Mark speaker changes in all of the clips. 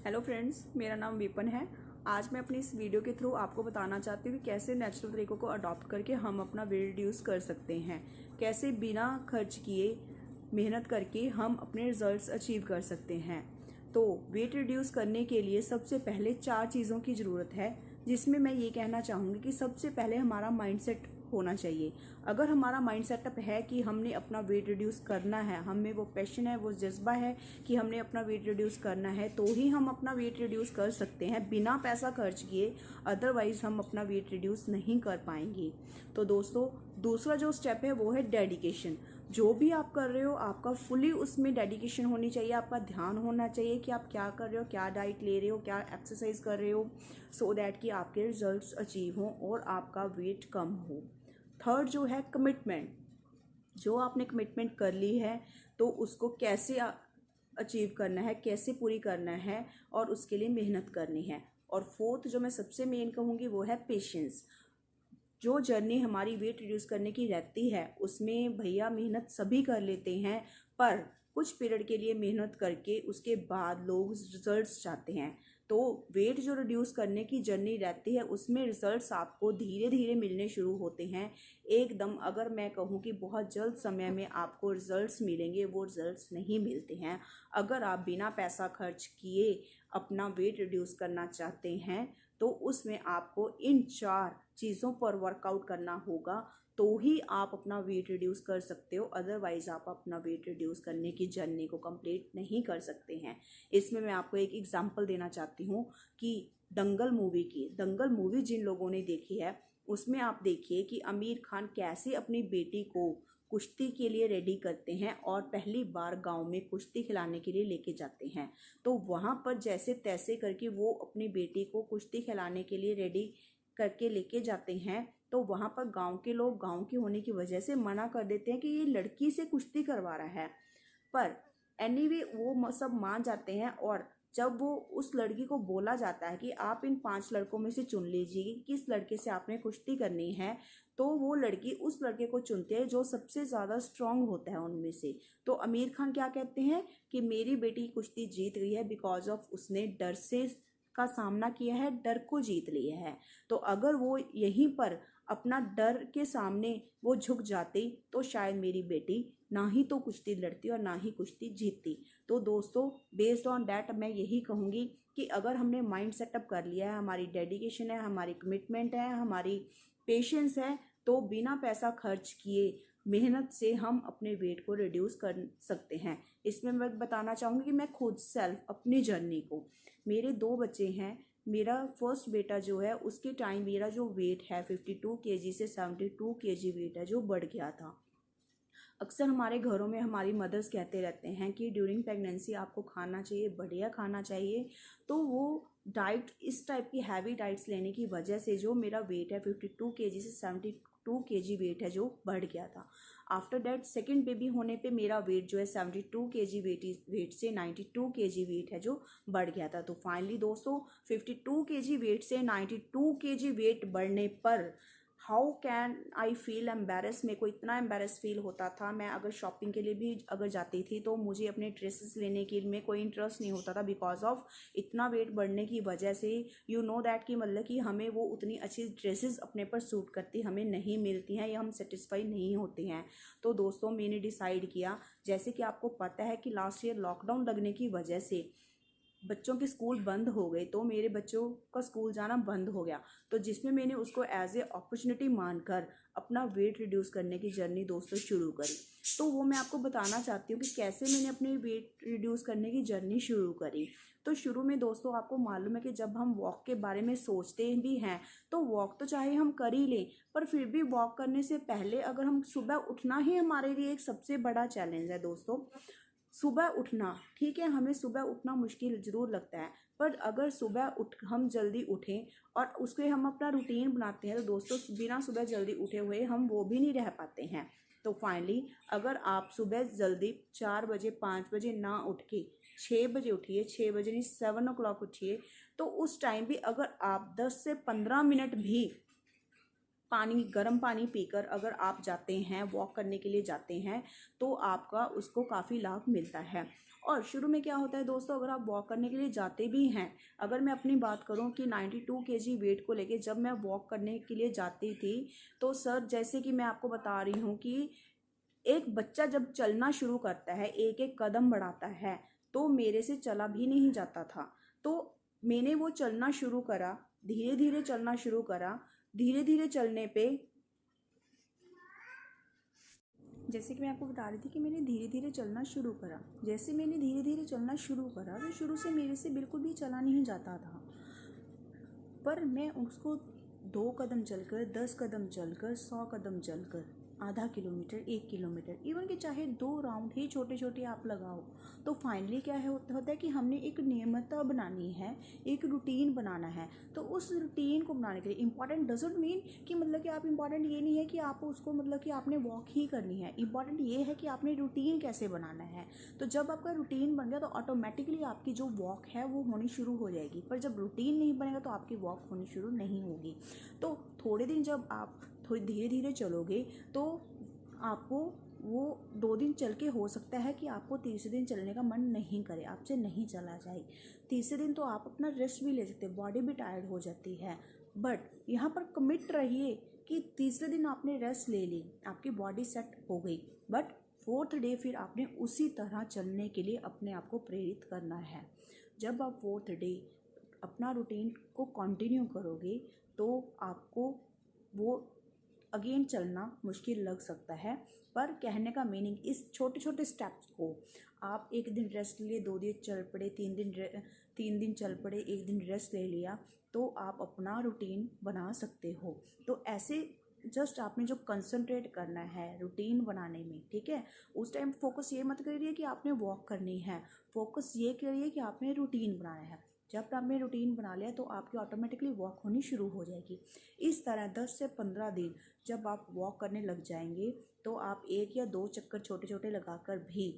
Speaker 1: Hello friends, मेरा नाम weapon है। आज मैं अपनी इस वीडियो के थ्रू आपको बताना चाहती हूँ कि कैसे नेचुरल तरीकों को अडॉप्ट करके हम अपना वेट रिड्यूस कर सकते हैं। कैसे बिना खर्च किए मेहनत करके हम अपने रिजल्ट्स अचीव कर सकते हैं। तो वेट रिड्यूस करने के लिए सबसे पहले 4 चीज़ों की ज़रूरत है, जिसमें मैं ये कहना चाहूँगी कि सबसे पहले हमारा माइंडसेट होना चाहिए। अगर हमारा माइंड सेटअप है कि हमने अपना वेट रिड्यूस करना है, हमें वो पैशन है, वो जज्बा है कि हमने अपना वेट रिड्यूस करना है, तो ही हम अपना वेट रिड्यूस कर सकते हैं बिना पैसा खर्च किए। अदरवाइज हम अपना वेट रिड्यूस नहीं कर पाएंगे। तो दोस्तों, दूसरा जो स्टेप है वो है डेडिकेशन। जो भी आप कर रहे हो, आपका फुली उसमें डेडिकेशन होनी चाहिए। आपका ध्यान होना चाहिए कि आप क्या कर रहे हो, क्या डाइट ले रहे हो, क्या एक्सरसाइज कर रहे हो, सो दैट कि आपके रिजल्ट्स अचीव हों और आपका वेट कम हो। थर्ड जो है कमिटमेंट। जो आपने कमिटमेंट कर ली है तो उसको कैसे अचीव करना है, कैसे पूरी करना है और उसके लिए मेहनत करनी है। और फोर्थ जो मैं सबसे मेन कहूँगी वो है पेशेंस। जो जर्नी हमारी वेट रिड्यूस करने की रहती है उसमें भैया मेहनत सभी कर लेते हैं, पर कुछ पीरियड के लिए मेहनत करके उसके बाद लोग रिजल्ट्स चाहते हैं। तो वेट जो रिड्यूस करने की जर्नी रहती है उसमें रिजल्ट्स आपको धीरे धीरे मिलने शुरू होते हैं। एकदम अगर मैं कहूँ कि बहुत जल्द समय में आपको रिजल्ट्स मिलेंगे, वो रिजल्ट्स नहीं मिलते हैं। अगर आप बिना पैसा खर्च किए अपना वेट रिड्यूस करना चाहते हैं तो उसमें आपको इन 4 चीज़ों पर वर्कआउट करना होगा, तो ही आप अपना वेट रिड्यूस कर सकते हो। अदरवाइज आप अपना वेट रिड्यूस करने की जर्नी को कंप्लीट नहीं कर सकते हैं। इसमें मैं आपको एक एग्जांपल देना चाहती हूँ कि दंगल मूवी जिन लोगों ने देखी है उसमें आप देखिए कि आमिर खान कैसे अपनी बेटी को कुश्ती के लिए रेडी करते हैं और पहली बार गांव में कुश्ती खिलाने के लिए लेके जाते हैं। तो वहां पर जैसे तैसे करके वो अपनी बेटी को कुश्ती खिलाने के लिए रेडी करके लेके जाते हैं, तो वहां पर गांव के लोग गांव की होने की वजह से मना कर देते हैं कि ये लड़की से कुश्ती करवा रहा है। पर एनीवे वो सब मान जाते हैं। और जब वो उस लड़की को बोला जाता है कि आप इन 5 लड़कों में से चुन लीजिए कि किस लड़के से आपने कुश्ती करनी है, तो वो लड़की उस लड़के को चुनती है जो सबसे ज़्यादा स्ट्रांग होता है उनमें से। तो आमिर खान क्या कहते हैं कि मेरी बेटी कुश्ती जीत गई है बिकॉज ऑफ उसने डर से का सामना किया है, डर को जीत लिया है। तो अगर वो यहीं पर अपना डर के सामने वो झुक जाती तो शायद मेरी बेटी ना ही तो कुश्ती लड़ती और ना ही कुश्ती जीतती। तो दोस्तों, बेस्ड ऑन डैट मैं यही कहूँगी कि अगर हमने माइंड सेटअप कर लिया है, हमारी डेडिकेशन है, हमारी कमिटमेंट है, हमारी पेशेंस है, तो बिना पैसा खर्च किए मेहनत से हम अपने वेट को रिड्यूस कर सकते हैं। इसमें मैं बताना चाहूँगी कि मैं खुद सेल्फ अपनी जर्नी को, मेरे 2 बच्चे हैं। मेरा फर्स्ट बेटा जो है उसके टाइम मेरा जो वेट है 52 केजी से 72 केजी वेट है जो बढ़ गया था। अक्सर हमारे घरों में हमारी मदर्स कहते रहते हैं कि ड्यूरिंग प्रेगनेंसी आपको खाना चाहिए, बढ़िया खाना चाहिए। तो वो डाइट, इस टाइप की हैवी डाइट्स लेने की वजह से जो मेरा वेट है 52 केजी से 72 केजी वेट है जो बढ़ गया था। आफ्टर डैट सेकेंड बेबी होने पे मेरा वेट जो है 72 केजी वेट से 92 केजी वेट है जो बढ़ गया था। तो फाइनली दोस्तों, 52 केजी वेट से 92 केजी वेट बढ़ने पर how can I feel embarrass. मेरे को इतना एम्बेरस फील होता था। मैं अगर शॉपिंग के लिए भी अगर जाती थी तो मुझे अपने ड्रेसेस लेने के में कोई इंटरेस्ट नहीं होता था बिकॉज ऑफ इतना वेट बढ़ने की वजह से। यू नो दैट कि मतलब कि हमें वो उतनी अच्छी ड्रेसेस अपने पर सूट करती हमें नहीं मिलती हैं या हम सेटिस्फाई नहीं होते हैं। तो दोस्तों, मैंने डिसाइड किया, जैसे कि आपको पता है कि लास्ट ईयर लॉकडाउन लगने की वजह से बच्चों के स्कूल बंद हो गए, तो मेरे बच्चों का स्कूल जाना बंद हो गया। तो जिसमें मैंने उसको एज ए अपॉर्चुनिटी मानकर अपना वेट रिड्यूस करने की जर्नी दोस्तों शुरू करी। तो वो मैं आपको बताना चाहती हूँ कि कैसे मैंने अपनी वेट रिड्यूस करने की जर्नी शुरू करी। तो शुरू में दोस्तों आपको मालूम है कि जब हम वॉक के बारे में सोचते भी हैं तो वॉक तो चाहे हम कर ही लें, पर फिर भी वॉक करने से पहले अगर हम सुबह उठना ही हमारे लिए एक सबसे बड़ा चैलेंज है दोस्तों। सुबह उठना, ठीक है, हमें सुबह उठना मुश्किल ज़रूर लगता है, पर अगर सुबह उठ हम जल्दी उठें और उसके हम अपना रूटीन बनाते हैं तो दोस्तों बिना सुबह जल्दी उठे हुए हम वो भी नहीं रह पाते हैं। तो फाइनली अगर आप सुबह जल्दी 4 बजे 5 बजे ना उठ के 6 बजे उठिए, 6 बजे नहीं 7 o'clock उठिए, तो उस टाइम भी अगर आप 10 से 15 मिनट भी गर्म पानी पीकर अगर आप जाते हैं, वॉक करने के लिए जाते हैं, तो आपका उसको काफ़ी लाभ मिलता है। और शुरू में क्या होता है दोस्तों, अगर आप वॉक करने के लिए जाते भी हैं, अगर मैं अपनी बात करूं कि 92 केजी वेट को लेके जब मैं वॉक करने के लिए जाती थी, तो सर जैसे कि मैं आपको बता रही हूँ कि एक बच्चा जब चलना शुरू करता है, एक एक कदम बढ़ाता है, तो मेरे से चला भी नहीं जाता था। तो मैंने वो चलना शुरू करा, धीरे धीरे चलना शुरू करा। धीरे धीरे चलने पे, जैसे कि मैं आपको बता रही थी कि मैंने धीरे धीरे चलना शुरू करा। जैसे मैंने धीरे धीरे चलना शुरू करा तो शुरू से मेरे से बिल्कुल भी चला नहीं जाता था, पर मैं उसको 2 कदम चलकर, 10 कदम चलकर, 100 कदम चलकर, आधा किलोमीटर, 1 किलोमीटर, इवन कि चाहे 2 राउंड ही छोटे छोटे आप लगाओ, तो फाइनली क्या होता है कि हमने एक नियमितता बनानी है, एक रूटीन बनाना है। तो उस रूटीन को बनाने के लिए इंपॉर्टेंट डजंट मीन कि मतलब कि आप इंपॉर्टेंट ये नहीं है कि आप उसको मतलब कि आपने वॉक ही करनी है। इंपॉर्टेंट ये है कि आपने रूटीन कैसे बनाना है। तो जब आपका रूटीन बन गया तो ऑटोमेटिकली आपकी जो वॉक है वो होनी शुरू हो जाएगी। पर जब रूटीन नहीं बनेगा तो आपकी वॉक होनी शुरू नहीं होगी। तो थोड़े दिन जब आप थोड़ी धीरे धीरे चलोगे तो आपको वो 2 दिन चल के हो सकता है कि आपको तीसरे दिन चलने का मन नहीं करे, आपसे नहीं चला जाए। तीसरे दिन तो आप अपना रेस्ट भी ले सकते हैं, बॉडी भी टायर्ड हो जाती है, बट यहाँ पर कमिट रहिए कि तीसरे दिन आपने रेस्ट ले ली, आपकी बॉडी सेट हो गई, बट 4th डे फिर आपने उसी तरह चलने के लिए अपने आप को प्रेरित करना है। जब आप 4th डे अपना रूटीन को कंटिन्यू करोगे तो आपको वो अगेन चलना मुश्किल लग सकता है, पर कहने का मीनिंग इस छोटे छोटे स्टेप्स को आप 1 दिन रेस्ट लिए, 2 दिन चल पड़े, 3 दिन चल पड़े, 1 दिन रेस्ट ले लिया, तो आप अपना रूटीन बना सकते हो। तो ऐसे जस्ट आपने जो कंसंट्रेट करना है रूटीन बनाने में, ठीक है, उस टाइम फोकस ये मत करिए कि आपने वॉक करनी है, फोकस ये करिए कि आपने रूटीन बनाया है। जब आपने रूटीन बना लिया तो आपकी ऑटोमेटिकली वॉक होनी शुरू हो जाएगी। इस तरह 10 से 15 दिन जब आप वॉक करने लग जाएंगे तो आप 1 या 2 चक्कर छोटे छोटे लगाकर भी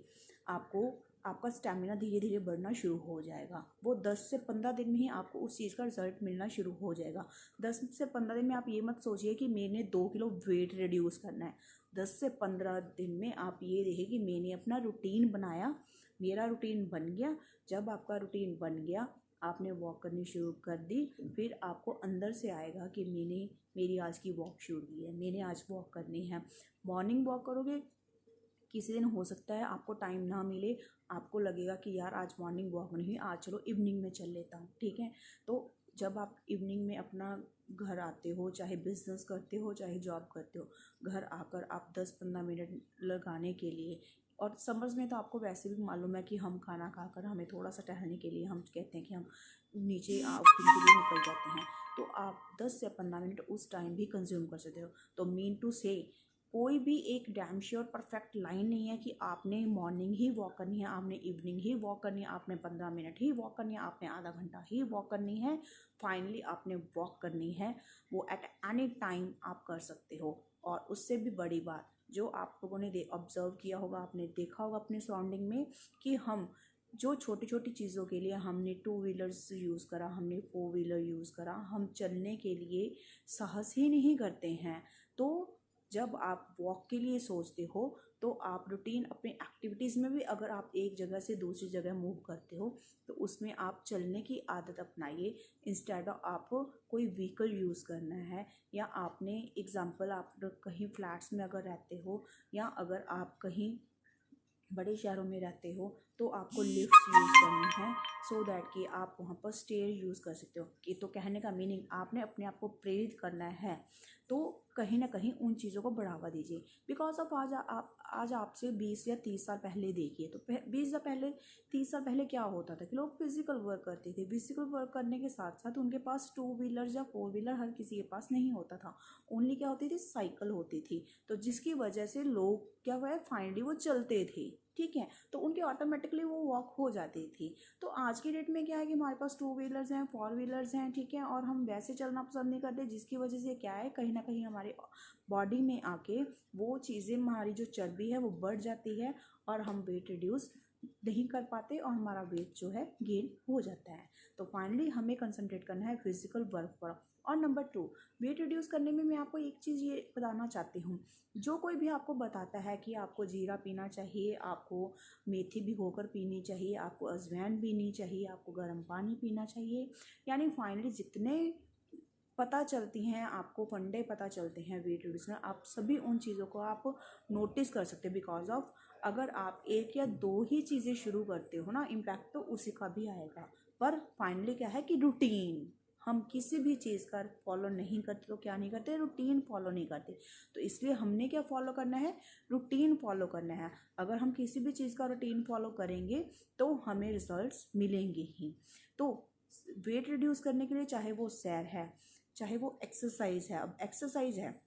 Speaker 1: आपका स्टेमिना धीरे धीरे बढ़ना शुरू हो जाएगा। वो 10 से 15 दिन में ही आपको उस चीज़ का रिजल्ट मिलना शुरू हो जाएगा। 10 से 15 दिन में आप ये मत सोचिए कि मैंने 2 किलो वेट रिड्यूस करना है। 10 से 15 दिन में आप ये देखिए कि मैंने अपना रूटीन बनाया, मेरा रूटीन बन गया। जब आपका रूटीन बन गया, आपने वॉक करनी शुरू कर दी, फिर आपको अंदर से आएगा कि मेरी आज की वॉक शुरू की है, मैंने आज वॉक करनी है। मॉर्निंग वॉक करोगे, किसी दिन हो सकता है आपको टाइम ना मिले, आपको लगेगा कि यार आज मॉर्निंग वॉक नहीं हुई, आज चलो इवनिंग में चल लेता हूँ, ठीक है। तो जब आप इवनिंग में अपना घर आते हो, चाहे बिजनेस करते हो चाहे जॉब करते हो, घर आकर आप 10-15 मिनट लगाने के लिए, और समर्स में तो आपको वैसे भी मालूम है कि हम खाना खाकर हमें थोड़ा सा टहलने के लिए हम कहते हैं कि हम नीचे आउटिंग के लिए निकल जाते हैं, तो आप 10 से 15 मिनट उस टाइम भी कंज्यूम कर सकते हो। तो मीन टू से कोई भी एक डैम श्योर परफेक्ट लाइन नहीं है कि आपने मॉर्निंग ही वॉक करनी है, आपने इवनिंग ही वॉक करनी है, आपने 15 मिनट ही वॉक करनी है, आपने आधा घंटा ही वॉक करनी है। फाइनली आपने वॉक करनी है, वो एट एनी टाइम आप कर सकते हो। और उससे भी बड़ी बात जो आप लोगों ने ऑब्जर्व किया होगा, आपने देखा होगा अपने सराउंडिंग में कि हम जो छोटी छोटी चीज़ों के लिए हमने 2 व्हीलर्स यूज़ करा, हमने 4 व्हीलर यूज़ करा, हम चलने के लिए साहस ही नहीं करते हैं। तो जब आप वॉक के लिए सोचते हो तो आप रूटीन अपने एक्टिविटीज़ में भी अगर आप एक जगह से दूसरी जगह मूव करते हो तो उसमें आप चलने की आदत अपनाइए, इंस्टेड ऑफ आप कोई व्हीकल यूज़ करना है। या आपने एग्जांपल, आप कहीं फ्लैट्स में अगर रहते हो या अगर आप कहीं बड़े शहरों में रहते हो तो आपको लिफ्ट यूज़ करनी है, सो दैट कि आप वहाँ पर स्टेयर यूज़ कर सकते हो। कि तो कहने का मीनिंग आपने अपने आप को प्रेरित करना है, तो कहीं ना कहीं उन चीज़ों को बढ़ावा दीजिए। बिकॉज ऑफ आज आपसे 20 या 30 साल पहले देखिए, तो 20 या पहले 30 साल पहले क्या होता था कि लोग फिजिकल वर्क करते थे। फिजिकल वर्क करने के साथ साथ उनके पास 2 व्हीलर या 4 व्हीलर हर किसी के पास नहीं होता था, ओनली क्या होती थी, साइकिल होती थी। तो जिसकी वजह से लोग क्या हुआ है, फाइनली वो चलते थे, ठीक है, तो उनकी ऑटोमेटिकली वो वॉक हो जाती थी। तो आज की डेट में क्या है कि हमारे पास 2 व्हीलर्स हैं, 4 व्हीलर्स हैं, ठीक है, और हम वैसे चलना पसंद नहीं करते, जिसकी वजह से क्या है, कहीं ना कहीं हमारे बॉडी में आके वो चीज़ें, हमारी जो चर्बी है वो बढ़ जाती है और हम वेट रिड्यूस नहीं कर पाते और हमारा वेट जो है गेन हो जाता है। तो फाइनली हमें कंसंट्रेट करना है फिजिकल वर्क पर। और नंबर 2, वेट रिड्यूस करने में मैं आपको एक चीज़ ये बताना चाहती हूँ, जो कोई भी आपको बताता है कि आपको जीरा पीना चाहिए, आपको मेथी भिगोकर पीनी चाहिए, आपको अजवाइन पीनी चाहिए, आपको गर्म पानी पीना चाहिए, यानी फाइनली जितने पता चलती हैं आपको फंडे पता चलते हैं वेट रिड्यूस में, आप सभी उन चीज़ों को आप नोटिस कर सकते हैं। बिकॉज ऑफ अगर आप 1 या 2 ही चीज़ें शुरू करते हो ना, इम्पैक्ट तो उसी का भी आएगा। पर फाइनली क्या है कि रूटीन, हम किसी भी चीज़ का फॉलो नहीं करते तो क्या नहीं करते, रूटीन फॉलो नहीं करते। तो इसलिए हमने क्या फॉलो करना है, रूटीन फॉलो करना है। अगर हम किसी भी चीज़ का रूटीन फॉलो करेंगे तो हमें रिजल्ट्स मिलेंगे ही। तो वेट रिड्यूस करने के लिए चाहे वो सैर है, चाहे वो एक्सरसाइज है। अब एक्सरसाइज है,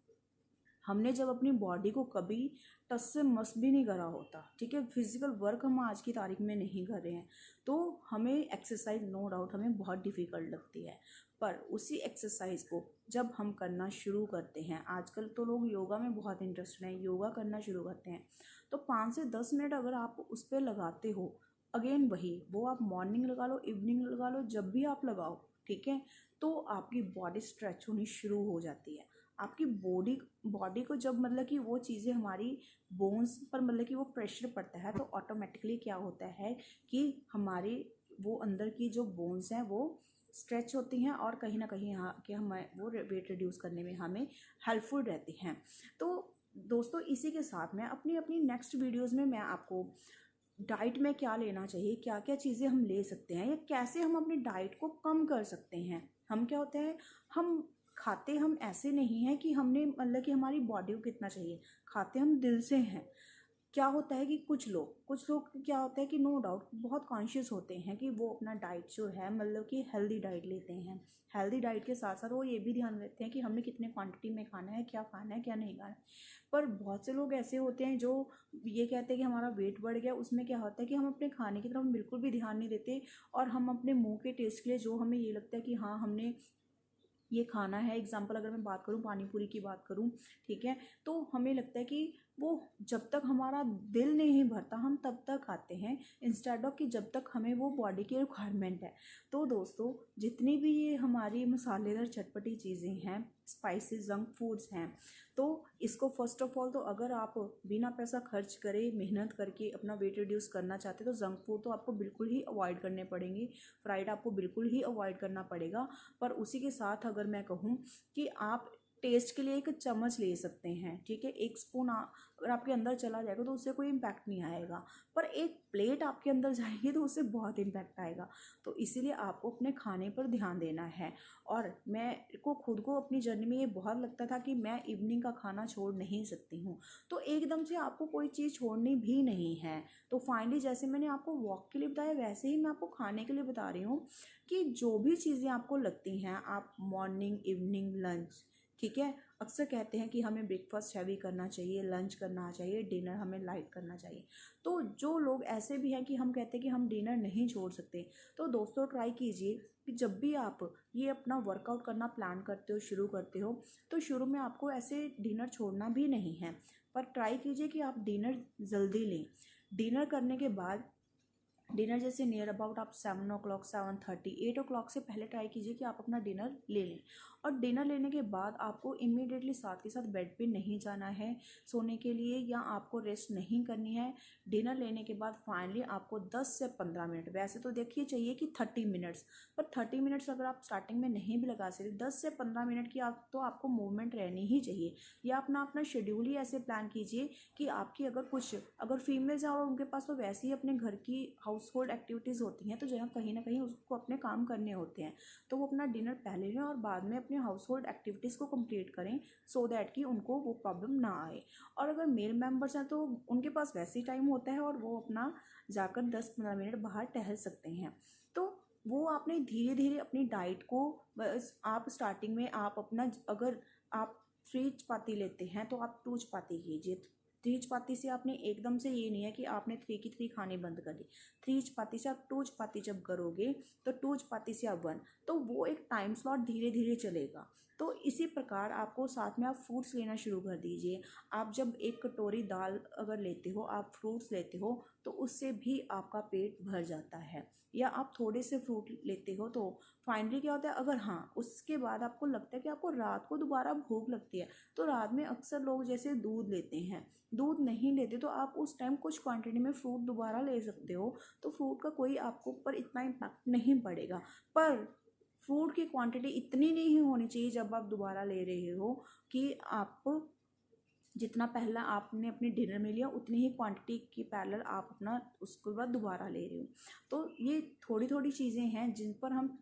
Speaker 1: हमने जब अपनी बॉडी को कभी टच से मस भी नहीं करा होता, ठीक है, फिजिकल वर्क हम आज की तारीख में नहीं कर रहे हैं, तो हमें एक्सरसाइज नो डाउट हमें बहुत डिफ़िकल्ट लगती है। पर उसी एक्सरसाइज को जब हम करना शुरू करते हैं, आजकल तो लोग योगा में बहुत इंटरेस्टेड हैं, योगा करना शुरू करते हैं, तो 5 से 10 मिनट अगर आप उस पर लगाते हो, अगेन वही, वो आप मॉर्निंग लगा लो, इवनिंग लगा लो, जब भी आप लगाओ, ठीक है, तो आपकी बॉडी स्ट्रेच होनी शुरू हो जाती है। आपकी बॉडी को जब मतलब कि वो चीज़ें हमारी बोन्स पर मतलब कि वो प्रेशर पड़ता है, तो ऑटोमेटिकली क्या होता है कि हमारी वो अंदर की जो बोन्स हैं वो स्ट्रेच होती हैं और कहीं ना कहीं यहाँ के हम वो वेट रिड्यूस करने में हमें हेल्पफुल रहती हैं। तो दोस्तों इसी के साथ में अपनी अपनी नेक्स्ट वीडियोस में मैं आपको डाइट में क्या लेना चाहिए, क्या क्या चीज़ें हम ले सकते हैं, या कैसे हम अपनी डाइट को कम कर सकते हैं। हम क्या होता है, हम खाते हम ऐसे नहीं हैं कि हमने मतलब कि हमारी बॉडी को कितना चाहिए, खाते हम दिल से हैं। क्या होता है कि कुछ लोग क्या होता है कि नो डाउट बहुत कॉन्शियस होते हैं कि वो अपना डाइट जो है मतलब कि हेल्दी डाइट लेते हैं। हेल्दी डाइट के साथ साथ वो ये भी ध्यान देते हैं कि हमें कितने क्वांटिटी में खाना है, क्या नहीं खाना है। पर बहुत से लोग ऐसे होते हैं जो ये कहते हैं कि हमारा वेट बढ़ गया, उसमें क्या होता है कि हम अपने खाने की तरफ बिल्कुल भी ध्यान नहीं देते, और हम अपने मुंह के टेस्ट के लिए जो हमें ये लगता है कि हाँ हमने ये खाना है, एग्जाम्पल अगर मैं बात करूँ, पानी पूरी की बात करूँ, ठीक है, तो हमें लगता है कि वो जब तक हमारा दिल नहीं भरता हम तब तक खाते हैं, इंस्टेड ऑफ कि जब तक हमें वो बॉडी की रिक्वायरमेंट है। तो दोस्तों जितनी भी ये हमारी मसालेदार चटपटी चीज़ें हैं, स्पाइसेस, जंक फूड्स हैं, तो इसको फर्स्ट ऑफ ऑल तो अगर आप बिना पैसा खर्च करे मेहनत करके अपना वेट रिड्यूस करना चाहते हैं तो जंक फूड तो आपको बिल्कुल ही अवॉइड करने पड़ेंगे, फ्राइड आपको बिल्कुल ही अवॉइड करना पड़ेगा। पर उसी के साथ अगर मैं कहूँ कि आप टेस्ट के लिए एक चम्मच ले सकते हैं, ठीक है, 1 स्पून अगर आपके अंदर चला जाएगा तो उससे कोई इम्पैक्ट नहीं आएगा, पर एक प्लेट आपके अंदर जाएगी तो उससे बहुत इम्पैक्ट आएगा। तो इसीलिए आपको अपने खाने पर ध्यान देना है। और मैं को खुद को अपनी जर्नी में ये बहुत लगता था कि मैं इवनिंग का खाना छोड़ नहीं सकती हूँ, तो एकदम से आपको कोई चीज़ छोड़नी भी नहीं है। तो फाइनली जैसे मैंने आपको वॉक के लिए बताया, वैसे ही मैं आपको खाने के लिए बता रही हूँ कि जो भी चीज़ें आपको लगती हैं, आप मॉर्निंग, इवनिंग, लंच, ठीक है, अक्सर कहते हैं कि हमें ब्रेकफास्ट हैवी करना चाहिए, लंच करना चाहिए, डिनर हमें लाइट करना चाहिए। तो जो लोग ऐसे भी हैं कि हम कहते हैं कि हम डिनर नहीं छोड़ सकते, तो दोस्तों ट्राई कीजिए कि जब भी आप ये अपना वर्कआउट करना प्लान करते हो, शुरू करते हो, तो शुरू में आपको ऐसे डिनर छोड़ना भी नहीं है, पर ट्राई कीजिए कि आप डिनर जल्दी लें। डिनर करने के बाद, डिनर जैसे नियर अबाउट आप 7 o'clock, 7:30, 8 o'clock से पहले ट्राई कीजिए कि आप अपना डिनर ले लें। और डिनर लेने के बाद आपको इमीडिएटली साथ के साथ बेड पे नहीं जाना है सोने के लिए, या आपको रेस्ट नहीं करनी है। डिनर लेने के बाद फाइनली आपको 10 से 15 मिनट, वैसे तो देखिए चाहिए कि 30 मिनट्स, पर 30 मिनट्स अगर आप स्टार्टिंग में नहीं भी लगा सकते, 10 से 15 मिनट की आप तो आपको मूवमेंट रहनी ही चाहिए। या अपना शेड्यूल ही ऐसे प्लान कीजिए कि आपकी अगर फीमेल्स हैं और उनके पास तो वैसे ही अपने घर की हाउस होल्ड एक्टिविटीज़ होती हैं, तो जहाँ कहीं ना कहीं उसको अपने काम करने होते हैं, तो वो अपना डिनर पहले लें और बाद में अपने हाउस होल्ड एक्टिविटीज़ को कंप्लीट करें, सो दैट कि उनको वो प्रॉब्लम ना आए। और अगर मेल मेंबर्स हैं तो उनके पास वैसे ही टाइम होता है और वो अपना जाकर 10-15 मिनट बाहर टहल सकते हैं। तो वो आपने धीरे धीरे अपनी डाइट को, बस आप स्टार्टिंग में आप अपना, अगर आप 3 चपाती लेते हैं तो आप 2 चपाती कीजिए। 3 चपाती से आपने एकदम से ये नहीं है कि आपने 3 की 3 खानी बंद कर दी। 3 चपाती से आप 2 चपाती जब करोगे तो 2 चपाती से आप 1, तो वो एक टाइम स्लॉट धीरे धीरे चलेगा। तो इसी प्रकार आपको साथ में आप फ्रूट्स लेना शुरू कर दीजिए। आप जब एक कटोरी दाल अगर लेते हो, आप फ्रूट्स लेते हो, तो उससे भी आपका पेट भर जाता है। या आप थोड़े से फ्रूट लेते हो तो फाइनली क्या होता है, अगर हाँ उसके बाद आपको लगता है कि आपको रात को दोबारा भूख लगती है, तो रात में अक्सर लोग जैसे दूध लेते हैं, दूध नहीं लेते तो आप उस टाइम कुछ क्वांटिटी में फ्रूट दोबारा ले सकते हो। तो फ्रूट का कोई आपको ऊपर इतना इम्पैक्ट नहीं पड़ेगा, पर फ्रूट की क्वांटिटी इतनी नहीं होनी चाहिए जब आप दोबारा ले रहे हो कि आप जितना पहला आपने अपनी डिनर में लिया उतनी ही क्वांटिटी की पैरेलल आप अपना उसके बाद दोबारा ले रहे हो। तो ये थोड़ी थोड़ी चीज़ें हैं जिन पर हम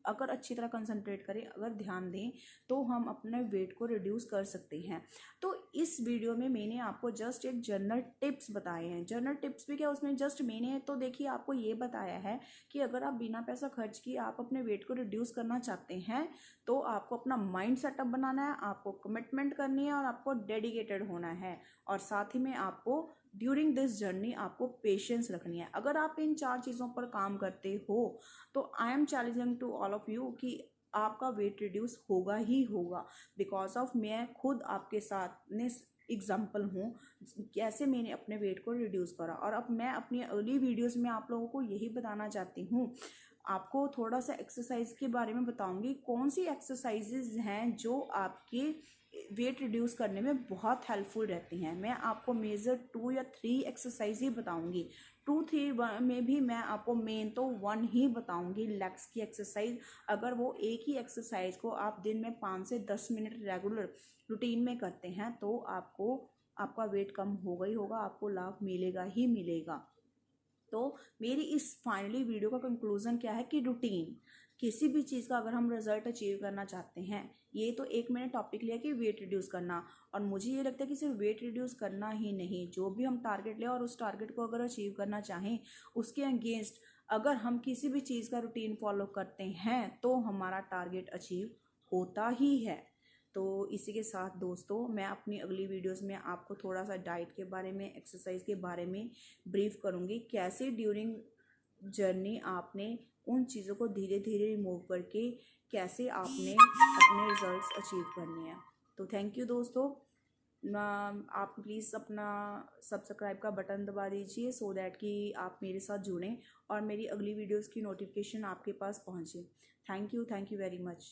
Speaker 1: अगर अच्छी तरह कंसंट्रेट करें, अगर ध्यान दें, तो हम अपने वेट को रिड्यूस कर सकते हैं। तो इस वीडियो में मैंने आपको जस्ट एक जनरल टिप्स बताए हैं। जनरल टिप्स भी क्या, उसमें जस्ट मैंने तो देखिए आपको ये बताया है कि अगर आप बिना पैसा खर्च किए आप अपने वेट को रिड्यूस करना चाहते हैं, तो आपको अपना माइंड सेटअप बनाना है, आपको कमिटमेंट करनी है और आपको डेडिकेटेड होना है। और साथ ही में आपको ड्यूरिंग दिस जर्नी आपको पेशेंस रखनी है। अगर आप इन 4 चीज़ों पर काम करते हो तो I am challenging to all of you कि आपका वेट रिड्यूस होगा ही होगा। बिकॉज ऑफ मैं खुद आपके साथ ने एग्जाम्पल हूँ कैसे मैंने अपने वेट को रिड्यूस करा। और अब मैं अपनी अर्ली वीडियोस में आप लोगों को यही बताना चाहती हूँ। आपको थोड़ा सा एक्सरसाइज के बारे में बताऊंगी, कौन सी एक्सरसाइजेज हैं जो आपके वेट रिड्यूस करने में बहुत हेल्पफुल रहती हैं। मैं आपको मेजर 2 या 3 एक्सरसाइज ही बताऊंगी। 2-3 में भी मैं आपको मेन तो 1 ही बताऊंगी, लेग्स की एक्सरसाइज। अगर वो एक ही एक्सरसाइज को आप दिन में 5 से 10 मिनट रेगुलर रूटीन में करते हैं तो आपको आपका वेट कम होगा ही होगा, आपको लाभ मिलेगा ही मिलेगा। तो मेरी इस फाइनली वीडियो का कंक्लूजन क्या है कि रूटीन, किसी भी चीज़ का अगर हम रिजल्ट अचीव करना चाहते हैं, ये तो एक मैंने टॉपिक लिया कि वेट रिड्यूस करना, और मुझे ये लगता है कि सिर्फ वेट रिड्यूस करना ही नहीं, जो भी हम टारगेट लें और उस टारगेट को अगर अचीव करना चाहें उसके अगेंस्ट अगर हम किसी भी चीज़ का रूटीन फॉलो करते हैं तो हमारा टारगेट अचीव होता ही है। तो इसी के साथ दोस्तों मैं अपनी अगली वीडियोस में आपको थोड़ा सा डाइट के बारे में, एक्सरसाइज के बारे में ब्रीफ करूँगी, कैसे ड्यूरिंग जर्नी आपने उन चीज़ों को धीरे धीरे रिमूव करके कैसे आपने अपने रिजल्ट्स अचीव करने हैं। तो थैंक यू दोस्तों। आप प्लीज़ अपना सब्सक्राइब का बटन दबा दीजिए सो दैट कि आप मेरे साथ जुड़ें और मेरी अगली वीडियोस की नोटिफिकेशन आपके पास पहुँचे। Thank you very much.